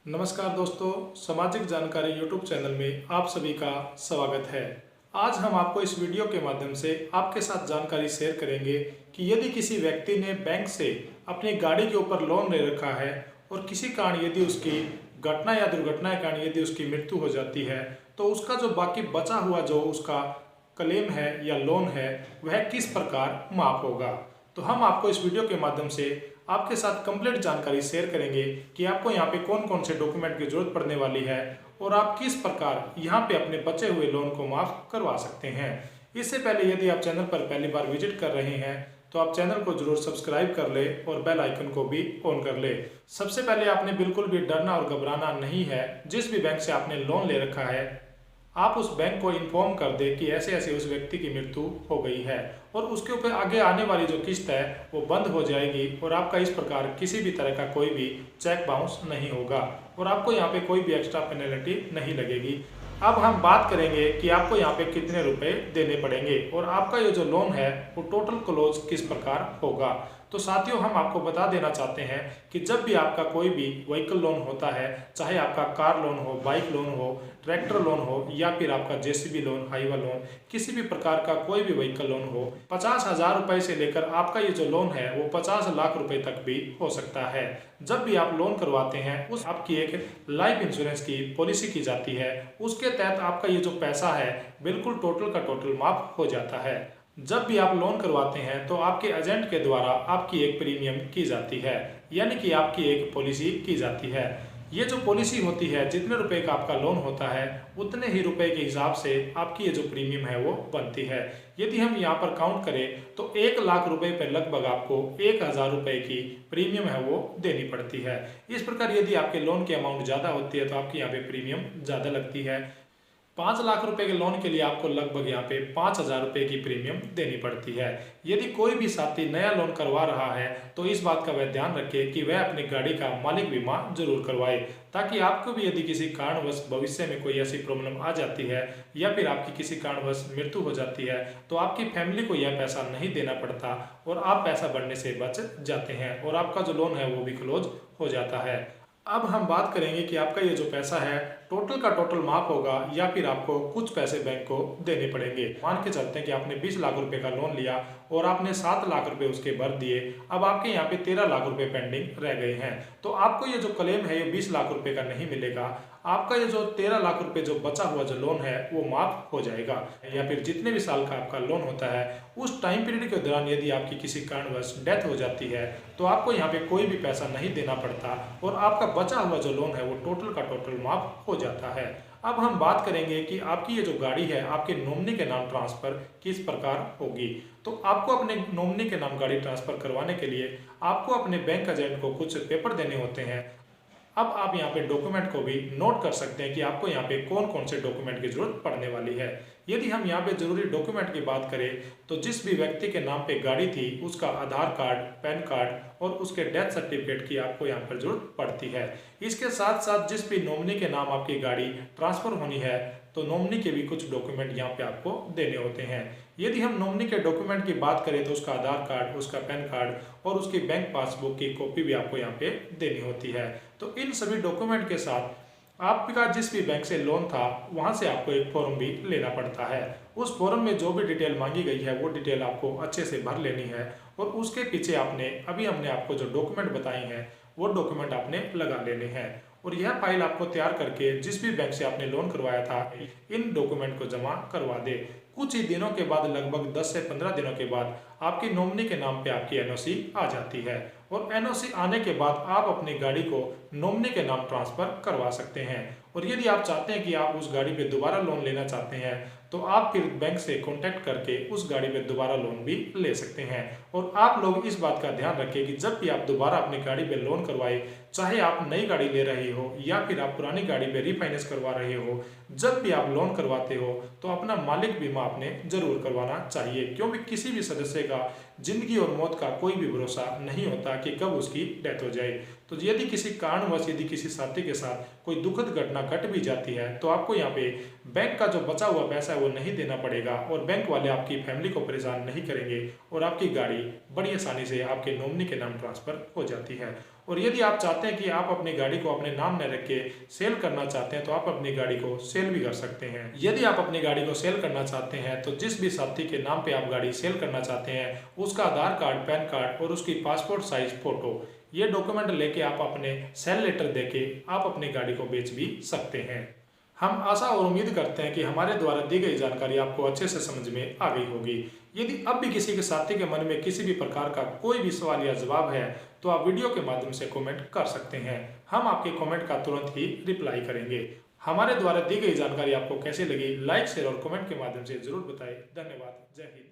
नमस्कार दोस्तों, सामाजिक जानकारी यूट्यूब चैनल में आप सभी का स्वागत है। आज हम आपको इस वीडियो के माध्यम से आपके साथ जानकारी शेयर करेंगे कि यदि किसी व्यक्ति ने बैंक से अपनी गाड़ी के ऊपर लोन ले रखा है और किसी कारण यदि उसकी घटना या दुर्घटना के कारण यदि उसकी मृत्यु हो जाती है तो उसका जो बाकी बचा हुआ जो उसका क्लेम है या लोन है वह किस प्रकार माफ होगा। तो हम आपको इस वीडियो के माध्यम से आपके साथ कंप्लीट जानकारी शेयर करेंगे कि आपको यहाँ पे कौन कौन से डॉक्यूमेंट की जरूरत पड़ने वाली है और आप किस प्रकार यहाँ पे अपने बचे हुए लोन को माफ करवा सकते हैं। इससे पहले यदि आप चैनल पर पहली बार विजिट कर रहे हैं तो आप चैनल को जरूर सब्सक्राइब कर ले और बेल आइकन को भी ऑन कर ले। सबसे पहले आपने बिल्कुल भी डरना और घबराना नहीं है। जिस भी बैंक से आपने लोन ले रखा है आप उस बैंक को इन्फॉर्म कर दे कि ऐसे ऐसे उस व्यक्ति की मृत्यु हो गई है और उसके ऊपर आगे आने वाली जो किस्त है वो बंद हो जाएगी और आपका इस प्रकार किसी भी तरह का कोई भी चेक बाउंस नहीं होगा और आपको यहाँ पे कोई भी एक्स्ट्रा पेनल्टी नहीं लगेगी। अब हम बात करेंगे कि आपको यहाँ पे कितने रुपए देने पड़ेंगे और आपका ये जो लोन है वो टोटल क्लोज किस प्रकार होगा। तो साथियों, हम आपको बता देना चाहते हैं कि जब भी आपका कोई भी व्हीकल लोन होता है, चाहे आपका कार लोन हो, बाइक लोन हो, ट्रैक्टर लोन हो या फिर आपका जेसीबी लोन, हाईवा लोन, किसी भी प्रकार का कोई भी व्हीकल लोन हो, 50,000 रुपए से लेकर आपका ये जो लोन है वो 50 लाख रुपए तक भी हो सकता है। जब भी आप लोन करवाते हैं उस आपकी एक लाइफ इंश्योरेंस की पॉलिसी की जाती है, उसके तहत आपका ये जो पैसा है बिल्कुल टोटल का टोटल माफ हो जाता है। जब भी आप लोन करवाते हैं तो आपके एजेंट के द्वारा आपकी एक प्रीमियम की जाती है, यानी कि आपकी एक पॉलिसी की जाती है। ये जो पॉलिसी होती है, जितने रुपए का आपका लोन होता है उतने ही रुपए के हिसाब से आपकी ये जो प्रीमियम है वो बनती है। यदि हम यहाँ पर काउंट करें तो 1 लाख रुपए पर लगभग आपको 1,000 रुपए की प्रीमियम है वो देनी पड़ती है। इस प्रकार यदि आपके लोन की अमाउंट ज़्यादा होती है तो आपकी यहाँ पे प्रीमियम ज़्यादा लगती है। 5 लाख रुपए के लोन के लिए आपको लगभग यहाँ पे 5,000 रुपए की प्रीमियम देनी पड़ती है। यदि कोई भी साथी नया लोन करवा रहा है तो इस बात का वह ध्यान रखे कि वह अपनी गाड़ी का मालिक बीमा जरूर करवाए, ताकि आपको भी यदि किसी कारणवश भविष्य में कोई ऐसी प्रॉब्लम आ जाती है या फिर आपकी किसी कारणवश मृत्यु हो जाती है तो आपकी फैमिली को यह पैसा नहीं देना पड़ता और आप पैसा भरने से बच जाते हैं और आपका जो लोन है वो भी क्लोज हो जाता है। अब हम बात करेंगे कि आपका ये जो पैसा है टोटल का टोटल माफ होगा या फिर आपको कुछ पैसे बैंक को देने पड़ेंगे। मान के चलते हैं कि आपने 20 लाख रुपए का लोन लिया और आपने 7 लाख रुपए उसके भर दिए, अब आपके यहाँ पे 13 लाख रुपए पेंडिंग रह गए हैं तो आपको ये जो क्लेम है ये 20 लाख रुपए का नहीं मिलेगा। आपका ये जो 13 लाख रुपए जो बचा हुआ जो लोन है वो माफ हो जाएगा। या फिर जितने भी साल का आपका लोन होता है उस टाइम पीरियड के दौरान यदि आपकी किसी कारणवश डेथ हो जाती है तो आपको यहाँ पे कोई भी पैसा नहीं देना पड़ता और आपका बचा हुआ जो लोन है वो टोटल का टोटल माफ हो जाता है। अब हम बात करेंगे कि आपकी ये जो गाड़ी है आपके नॉमिनी के नाम ट्रांसफर किस प्रकार होगी। तो आपको अपने नॉमिनी के नाम गाड़ी ट्रांसफर करवाने के लिए आपको अपने बैंक एजेंट को कुछ पेपर देने होते हैं। अब आप यहाँ पे डॉक्यूमेंट को भी नोट कर सकते हैं कि आपको यहाँ पे कौन कौन से डॉक्यूमेंट की जरूरत पड़ने वाली है। यदि हम यहाँ पे जरूरी डॉक्यूमेंट की बात करें तो जिस भी व्यक्ति के नाम पे गाड़ी थी उसका आधार कार्ड, पैन कार्ड और उसके डेथ सर्टिफिकेट की आपको यहाँ पर जरूरत पड़ती है। इसके साथ साथ जिस भी नॉमिनी के नाम आपकी गाड़ी ट्रांसफर होनी है तो नॉमिनी के भी कुछ डॉक्यूमेंट यहाँ पे आपको देने होते हैं। यदि हम नॉमिनी के डॉक्यूमेंट की बात करें तो उसका आधार कार्ड, उसका पैन कार्ड और उसकी बैंक पासबुक की कॉपी भी आपको यहाँ पे देनी होती है। तो इन सभी डॉक्यूमेंट के साथ आपका जिस भी बैंक से लोन था वहां से आपको एक फॉर्म भी लेना पड़ता है। उस फॉर्म में जो भी डिटेल मांगी गई है वो डिटेल आपको अच्छे से भर लेनी है और उसके पीछे आपने हमने आपको जो डॉक्यूमेंट बताए हैं वो डॉक्यूमेंट आपने लगा लेने हैं और यह फाइल आपको तैयार करके जिस भी बैंक से आपने लोन करवाया था इन डॉक्यूमेंट को जमा करवा दे। कुछ ही दिनों के बाद, लगभग 10 से 15 दिनों के बाद आपकी नॉमिनी के नाम पे आपकी एनओसी आ जाती है और एनओसी आने के बाद आप अपनी गाड़ी को नॉमिनी के नाम ट्रांसफर करवा सकते हैं। और यदि आप चाहते हैं कि आप उस गाड़ी पे दोबारा लोन लेना चाहते हैं तो आप फिर बैंक से कांटेक्ट करके उस गाड़ी पे दोबारा लोन भी ले सकते हैं। और आप लोग इस बात का ध्यान रखें कि जब भी आप दोबारा अपनी गाड़ी पे लोन करवाए, चाहे आप नई गाड़ी ले रहे हो या फिर आप पुरानी गाड़ी पे रीफाइनेंस करवा रहे हो, जब भी आप लोन करवाते हो तो अपना मालिक बीमा आपने जरूर करवाना चाहिए, क्योंकि किसी भी सदस्य का जिंदगी और मौत का कोई भी भरोसा नहीं होता कि कब उसकी डेथ हो जाए। तो यदि किसी कारणवश यदि किसी साथी के साथ कोई दुखद घटना घट भी जाती है तो आपको यहाँ पे बैंक का जो बचा हुआ पैसा है वो नहीं देना पड़ेगा और बैंक वाले आपकी फैमिली को परेशान नहीं करेंगे और आपकी गाड़ी बड़ी आसानी से आपके नॉमिनी के नाम ट्रांसफर हो जाती है। और यदि आप चाहते हैं कि आप अपनी गाड़ी को अपने नाम न रख के सेल करना चाहते हैं तो आप अपनी गाड़ी को सेल भी कर सकते हैं। यदि आप अपनी गाड़ी को सेल करना चाहते हैं तो जिस भी साथी के नाम पे आप गाड़ी सेल करना चाहते हैं उसका आधार कार्ड, पैन कार्ड और उसकी पासपोर्ट साइज फोटो, ये डॉक्यूमेंट लेके आप अपने सेल लेटर देके आप अपनी गाड़ी को बेच भी सकते हैं। हम आशा और उम्मीद करते हैं कि हमारे द्वारा दी गई जानकारी आपको अच्छे से समझ में आ गई होगी। यदि अब भी किसी के साथी के मन में किसी भी प्रकार का कोई भी सवाल या जवाब है तो आप वीडियो के माध्यम से कमेंट कर सकते हैं। हम आपके कमेंट का तुरंत ही रिप्लाई करेंगे। हमारे द्वारा दी गई जानकारी आपको कैसी लगी, लाइक, शेयर और कमेंट के माध्यम से जरूर बताएं। धन्यवाद। जय हिंद।